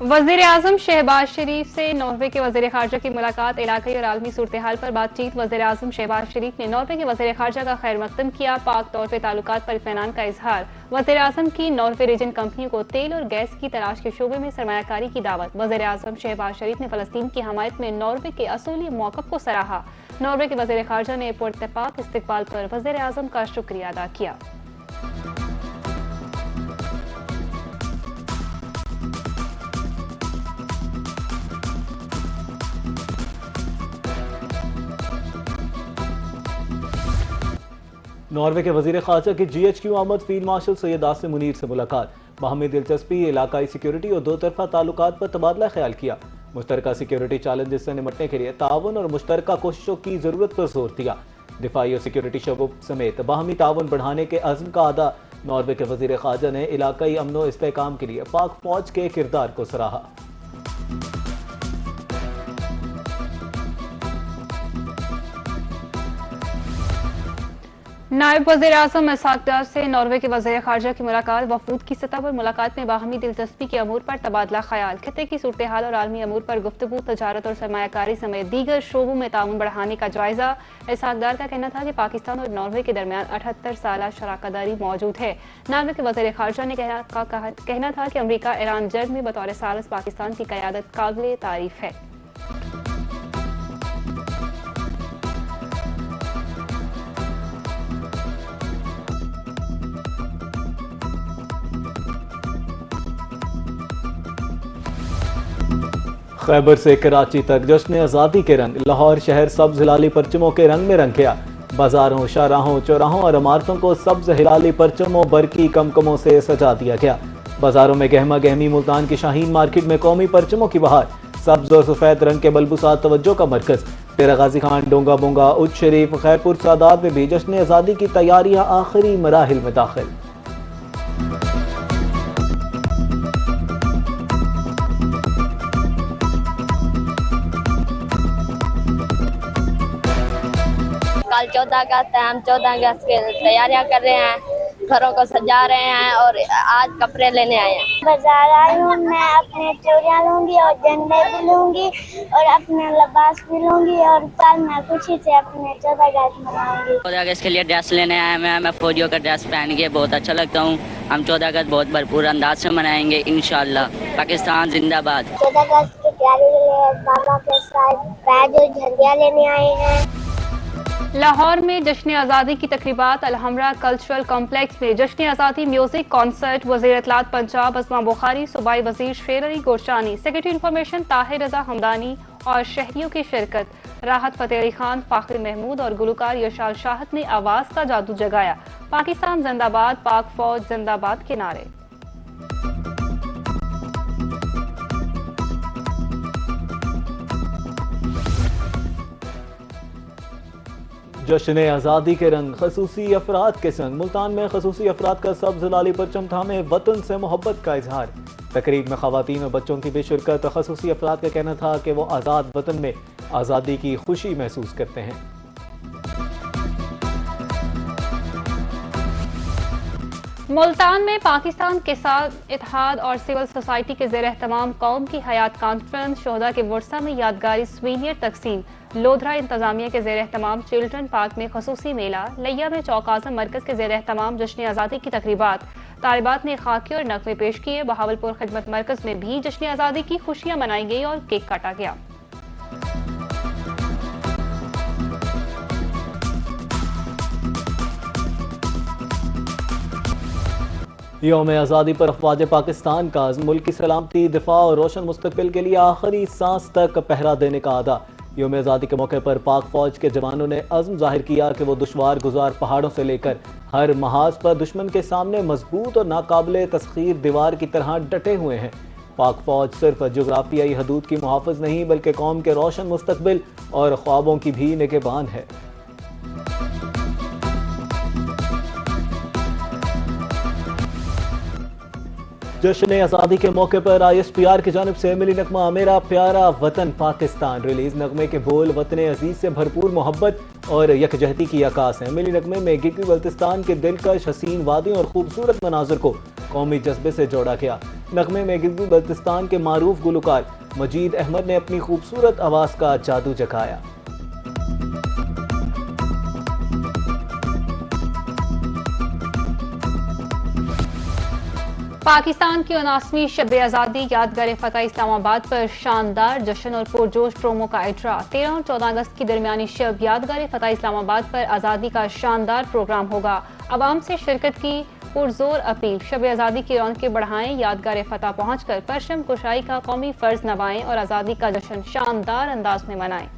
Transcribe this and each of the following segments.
वज़ीर-ए-आज़म शहबाज शरीफ से नॉर्वे के वज़ीर ख़ारजा की मुलाकात, इलाक़ाई और आलमी सूरत हाल पर बातचीत। वज़ीर-ए-आज़म शहबाज शरीफ ने नॉर्वे के वज़ीर ख़ारजा का खैर मक़दम किया, पाक तौर पर ताल्लुकात पर इत्मीनान का इजहार। वज़ीर-ए-आज़म की नॉर्वे रीजन कंपनियों को तेल और गैस की तलाश के शोबे में सरमायाकारी की दावत। वज़ीर-ए-आज़म शहबाज शरीफ ने फ़लस्तीन की हमायत में नॉर्वे के असूली मौक़िफ़ को सराहा। नॉर्वे के वज़ीर ख़ारजा ने पुरतपाक इस्तक़बाल पर वज़ीर-ए-आज़म का शुक्रिया अदा किया। नॉर्वे के वज़ीर ख़ारजा की GHQ आमद, फील्ड मार्शल सैयद आसिम मुनीर से मुलाकात, बाहमी दिलचस्पी, इलाकाई सिक्योरिटी और दो तरफा ताल्लुकात पर तबादला ख्याल किया। मुश्तरका सिक्योरिटी चैलेंजेस से निपटने के लिए ताउन और मुश्तरका कोशिशों की ज़रूरत पर जोर दिया। दिफाई और सिक्योरिटी शोबों समेत बाहमी ताउन बढ़ाने के अज़्म का अदा। नॉर्वे के वज़ीर ख़ारजा ने इलाकाई अमन व इस्तेहकाम के लिए पाक फ़ौज के किरदार को सराहा। नायब वज़ीर-ए-आज़म इसहाक़ डार से नॉर्वे के वज़ीर ख़ारजा की मुलाकात, वफूद की सतह पर मुलाकात में बाहमी दिलचस्पी के अमूर पर तबादला ख्याल, खित्ते की सूरत हाल और आलमी अमूर पर गुफ्तगू, तजारत और सरमायाकारी समेत दीगर शोबों में ताउन बढ़ाने का जायजा। इसहाक़ डार का कहना था कि पाकिस्तान और नॉर्वे के दरमियान 78 साला शराकतदारी मौजूद है। नॉर्वे के वज़ीर ख़ारजा ने कहना था कि अमरीका ईरान जंग में बतौर सालिस पाकिस्तान की क़यादत काबिल तारीफ है। खैबर से कराची तक जश्न आज़ादी के रंग, लाहौर शहर सब्ज हिलाली परचमों के रंग में रंग गया। बाजारों, शाहराहों, चौराहों और इमारतों को सब्ज हिलाली परचमों, बरकी कमकमों से सजा दिया गया। बाजारों में गहमा गहमी, मुल्तान की शाहीन मार्केट में कौमी परचमों की बहार, सब्ज और सफेद रंग के बलबुसात तवज्जो का मरकज। तेरा गाजी खान, डोंगा बोंगा, उच्च शरीफ, खैरपुर सादात में भी जश्न आज़ादी की तैयारियां आखिरी मराहिल में दाखिल। कल 14 अगस्त है, हम 14 अगस्त की तैयारियां कर रहे हैं, घरों को सजा रहे हैं और आज कपड़े लेने आए हैं। बाजार आई हूँ, मैं अपने चूड़ियाँ लूंगी और झंडे भी लूंगी और अपने लिबास भी लूंगी और कल मैं खुशी से अपने 14 अगस्त मनाऊंगी। 14 अगस्त के लिए ड्रेस लेने आए हैं। मैं फौजियों का ड्रेस पहन के बहुत अच्छा लगता हूँ। हम 14 अगस्त बहुत भरपूर अंदाज से मनाएंगे इंशाल्लाह। पाकिस्तान जिंदाबाद। 14 अगस्त की तैयारी के लिए बाबा के साथ बैज और झंडियाँ लेने आए हैं। लाहौर में जश्न आज़ादी की तकरीबात, अलहमरा कल्चरल कॉम्प्लेक्स में जश्न आज़ादी म्यूजिक कॉन्सर्ट। वज़ीर इत्तलात पंजाब अज़मा बुखारी, सूबाई वज़ीर शेर अली गोरशानी, सेक्रेटरी इंफॉर्मेशन ताहिर रज़ा हमदानी और शहरियों की शिरकत। राहत फ़तेह अली खान, फ़ाखिर महमूद और गुलकार यशाल शाहत ने आवाज़ का जादू जगाया। पाकिस्तान जिंदाबाद, पाक फ़ौज जिंदाबाद के नारे। जश्न आज़ादी के रंग, खसूसी अफराद के संग। मुल्तान में खसूसी अफराद का सब्ज हिलाली परचम थामे वतन से मोहब्बत का इजहार। तकरीब में खवातीन और बच्चों की भी शिरकत। खसूसी अफराद का कहना था कि वो आज़ाद वतन में आज़ादी की खुशी महसूस करते हैं। मुल्तान में पाकिस्तान के साथ इत्तेहाद और सिविल सोसाइटी के ज़ेर एहतमाम कौम की हयात कॉन्फ्रेंस, शोहदा के वर्सा में यादगारी स्वीनियर तकसीम। लोधरा इंतजामिया के ज़ेर एहतमाम चिल्ड्रन पार्क में खसूसी मेला। लिया में चौक आज़म मरकज़ के ज़ेर एहतमाम जश्न आज़ादी की तकरीबात। तालिबात ने खाकी और नगमे पेश किए। बहावलपुर खिदमत मरकज़ में भी जश्न आज़ादी की खुशियाँ मनाई गई और केक काटा गया। यौम आज़ादी पर अफवाज पाकिस्तान का मुल्क की सलामती, दिफा और रोशन मुस्तकबिल के लिए आखिरी सांस तक पहरा देने का अदा। यौम आज़ादी के मौके पर पाक फौज के जवानों ने अज़्म जाहिर किया कि वो दुश्वार गुजार पहाड़ों से लेकर हर महाज पर दुश्मन के सामने मजबूत और नाकाबिले तस्खीर दीवार की तरह डटे हुए हैं। पाक फौज सिर्फ जोग्राफियाई हदूद की मुहाफ़िज़ नहीं बल्कि कौम के रोशन मुस्तकबिल और ख्वाबों की भी निगहबान है। जश्न आज़ादी के मौके पर ISPR की जानिब से मिली नगमा मेरा प्यारा वतन पाकिस्तान रिलीज। नगमे के बोल वतन अजीज से भरपूर मोहब्बत और यकजहती की अक्कास है। मिली नगमे में गिलगित बल्तिस्तान के दिलकश हसीन वादियों और खूबसूरत मनाजर को कौमी जज्बे से जोड़ा गया। नगमे में गिलगित बल्तिस्तान के मारूफ गुलकार मजीद अहमद ने अपनी खूबसूरत आवाज का जादू जगाया। पाकिस्तान की 79वीं शब आज़ादी यादगार फतह इस्लामाबाद पर शानदार जश्न और पुरजोश प्रोमो का इजरा। 13 और 14 अगस्त की दरमियानी शब यादगार फतह इस्लामाबाद पर आज़ादी का शानदार प्रोग्राम होगा। आवाम से शिरकत की पुरजोर अपील। शब आज़ादी की रौनकें बढ़ाएं, यादगार फतह पहुंचकर परचम कुशाई का कौमी फर्ज नभाएं और आज़ादी का जश्न शानदार अंदाज में मनाएं।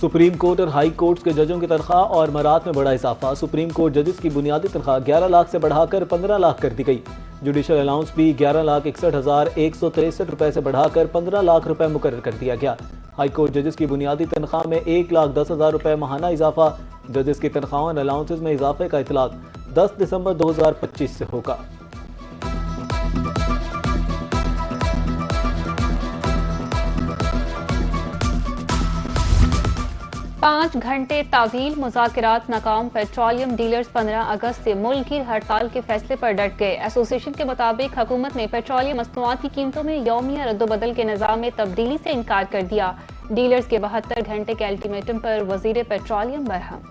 सुप्रीम कोर्ट और हाई कोर्ट के जजों की तनख्वाह और मरात में बड़ा इजाफा। सुप्रीम कोर्ट जजेस की बुनियादी तनख्वाह 11 लाख से बढ़ाकर 15 लाख कर दी गई। जुडिशल अलाउंस भी 11,61,163 रुपए से बढ़ाकर 15 लाख रुपए मुकर्रर कर दिया गया। हाई कोर्ट जजेस की बुनियादी तनख्वाह में 1,10,000 रुपए माहाना इजाफा। जजेस की तनख्वाह और अलाउंसेज में इजाफे का इतलाक 10 दिसंबर 2025 से होगा। 5 घंटे तावील मुज़ाकरात नाकाम। पेट्रोलियम डीलर्स 15 अगस्त से मुल्क की हड़ताल के फैसले पर डट गए। एसोसिएशन के मुताबिक हुकूमत ने पेट्रोलियम मसनूआत की कीमतों में यौमिया रद्दोबदल के निज़ाम में तब्दीली से इनकार कर दिया। डीलर्स के 72 घंटे के अल्टीमेटम पर वजीर पेट्रोलियम बरहम।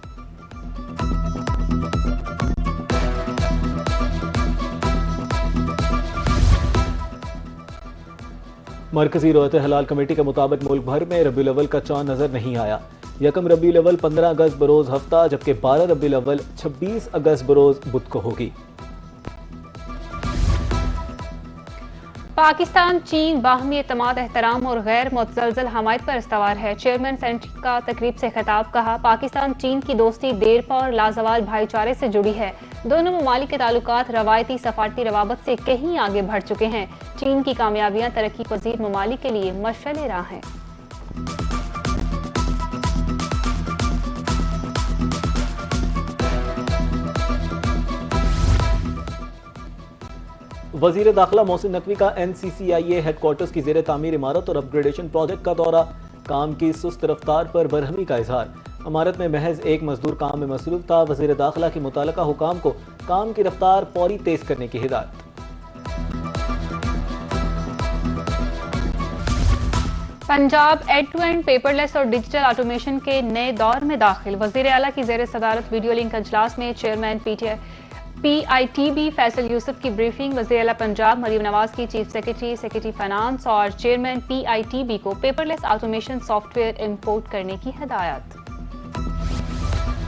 मरकजी रोयत हलाल कमेटी के मुताबिक मुल्क भर में रबीउल अव्वल का चांद नजर नहीं आया। यकम रबीउल अव्वल 15 अगस्त बरोज हफ्ता, जबकि 12 रबीउल अव्वल 26 अगस्त बरोज बुध को होगी। पाकिस्तान चीन बाहमी एतमाद, एहतराम और गैर मुतज़लज़ल हमायत पर इस्तवार है। चेयरमैन सेंटर का तकरीब से खिताब। कहा, पाकिस्तान चीन की दोस्ती देरपा और लाजवाल भाईचारे से जुड़ी है। दोनों ममालिक के ताल्लुकात रवायती सफारती रवाबत से कहीं आगे बढ़ चुके हैं। चीन की कामयाबियां तरक्की पजीर ममालिक के लिए मशअल राह हैं। वजीर दाखिला मोहसिन नकवी का NCCIA हेडक्वार्टर्स की जेर तामीर इमारत और अपग्रेडेशन प्रोजेक्ट का दौरा। काम की सुस्त रफ्तार पर बरहमी का इजहार। इमारत में महज एक मजदूर काम में मसरूफ था। वजीर दाखिला की मुताल्लिका हुकाम को काम की रफ्तार फौरी तेज करने की हिदायत। Punjab end to end paperless और डिजिटल ऑटोमेशन के नए दौर में दाखिल। वजीर आला की जेर सदारत वीडियो लिंक अजलास में चेयरमैन PITB फैसल यूसुफ की ब्रीफिंग। वज़ीर आला पंजाब मरीम नवाज की चीफ सेक्रेटरी फाइनेंस और चेयरमैन PITB को पेपरलेस ऑटोमेशन सॉफ्टवेयर इंपोर्ट करने की हिदायत।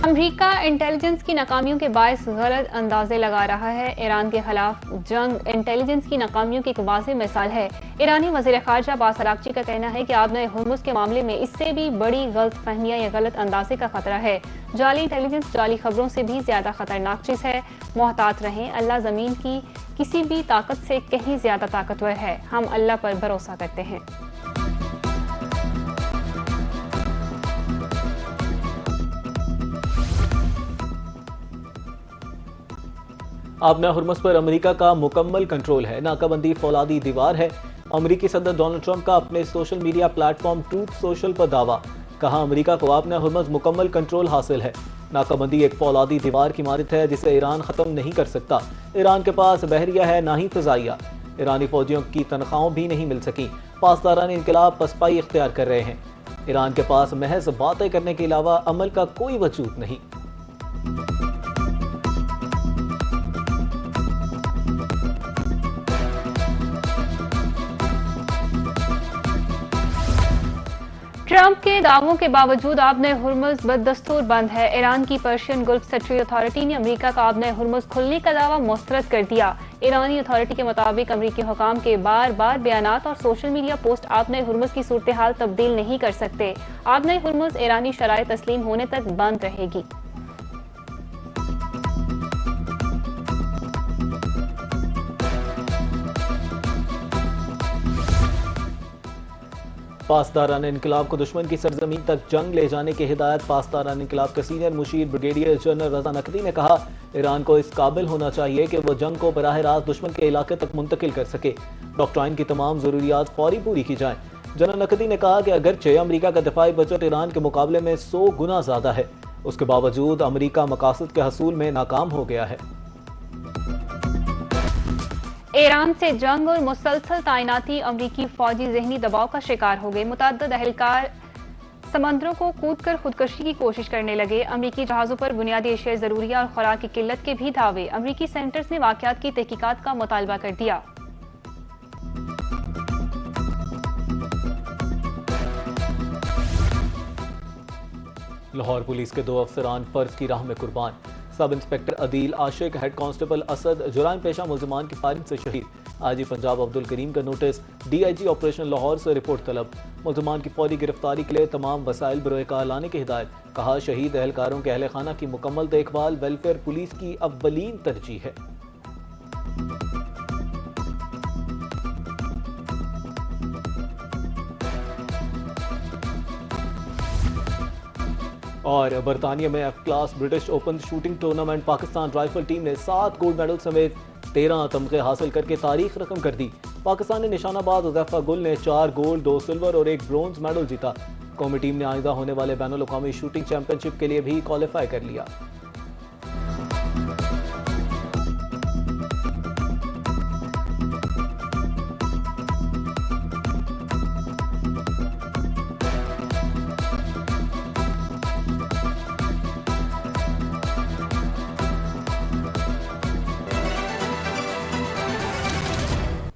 अमरीका इंटेलिजेंस की नाकामियों के बायस गलत अंदाजे लगा रहा है। ईरान के खिलाफ जंग इंटेलिजेंस की नाकामियों की एक वाज़ेह मिसाल है। ईरानी वज़ीर ख़ारजा अब्बास अराग़ची का कहना है कि आबनए हुर्मुज़ के मामले में इससे भी बड़ी गलत फहमियाँ या गलत अंदाजे का खतरा है। जाली इंटेलिजेंस जाली खबरों से भी ज्यादा खतरनाक चीज़ है। मोहतात रहें, अल्लाह ज़मीन की किसी भी ताकत से कहीं ज्यादा ताकतवर है। हम अल्लाह पर भरोसा करते हैं। आबना हुर्मुज़ पर अमेरिका का मुकम्मल कंट्रोल है। नाकाबंदी फौलादी दीवार है। अमेरिकी सदर डोनाल्ड ट्रंप का अपने social media platform truth social पर दावा। कहा, अमेरिका को आबना हुर्मुज़ मुकम्मल कंट्रोल हासिल है। नाकाबंदी एक फौलादी दीवार की इमारत है जिसे ईरान खत्म नहीं कर सकता। ईरान के पास बहरिया है, ना ही फ़िज़ाइया। ईरानी फौजियों की तनख्वाहें भी नहीं मिल सकी। पासदारान इनकलाब पसपाई इख्तियार कर रहे हैं। ईरान के पास महज बातें करने के अलावा अमल का कोई वजूद नहीं। ट्रंप के दावों के बावजूद आबने हुर्मुज़ बददस्तूर बंद है। ईरान की पर्शियन गल्फ सेक्रेटरी अथॉरिटी ने अमेरिका का आबने हुर्मुज़ खुलने का दावा मुस्तरद कर दिया। ईरानी अथॉरिटी के मुताबिक अमेरिकी हुकाम के बार बार बयानात और सोशल मीडिया पोस्ट आबने हुर्मुज़ की सूरत हाल तब्दील नहीं कर सकते। आबने हुर्मुज़ ईरानी शराइ तस्लीम होने तक बंद रहेगी। पासदारान इनकलाब को दुश्मन की सरजमीन तक जंग ले जाने की हिदायत। पासदारान इनकलाब के सीनियर मुशीर ब्रिगेडियर जनरल रजा नकवी ने कहा, ईरान को इस काबिल होना चाहिए कि वो जंग को बराह रास्त दुश्मन के इलाके तक मुंतकिल कर सके। डॉक्ट्राइन की तमाम जरूरियात फौरी पूरी की जाएं। जनरल नकवी ने कहा कि अगरचे अमेरिका का दिफाई बजट ईरान के मुकाबले में 100 गुना ज्यादा है, उसके बावजूद अमेरिका मकासद के हसूल में नाकाम हो गया है। ईरान से जंग और मुसलसल तैनाती अमरीकी फौजी जहनी दबाव का शिकार हो गए। मुतअद्दिद अहलकार समंदरों को कूदकर खुदकशी की कोशिश करने लगे। अमरीकी जहाजों पर बुनियादी एशिया जरूरिया और खुराक की किल्लत के भी दावे। अमरीकी सेनेटर्स ने वाकयात की तहकीकात का मुतालबा कर दिया। लाहौर पुलिस के 2 अफसरान फर्ज की राह में कुर्बान। सब इंस्पेक्टर अदील आशिक, हेड कांस्टेबल असद जुराइम पेशा मुलजिमान की फायरिंग से शहीद। आईजी पंजाब अब्दुल करीम का नोटिस, डीआईजी ऑपरेशन लाहौर से रिपोर्ट तलब। मुलजिमान की फौरी गिरफ्तारी के लिए तमाम वसाइल बरोकार लाने की हिदायत। कहा, शहीद एहलकारों के अहल खाना की मुकम्मल देखभाल वेलफेयर पुलिस की अव्वलीन तरजीह है। और बरतानिया में F class British open shooting tournament Pakistan rifle team ने 7 गोल्ड मेडल समेत 13 तमगे हासिल करके तारीख रकम कर दी। पाकिस्तानी निशानाबाज हुज़ैफा गुल ने 4 गोल्ड, 2 सिल्वर और 1 ब्रोंज मेडल जीता। कौमी टीम ने आइंदा होने वाले बैनुल अक़वामी शूटिंग चैंपियनशिप के लिए भी क्वालिफाई कर लिया।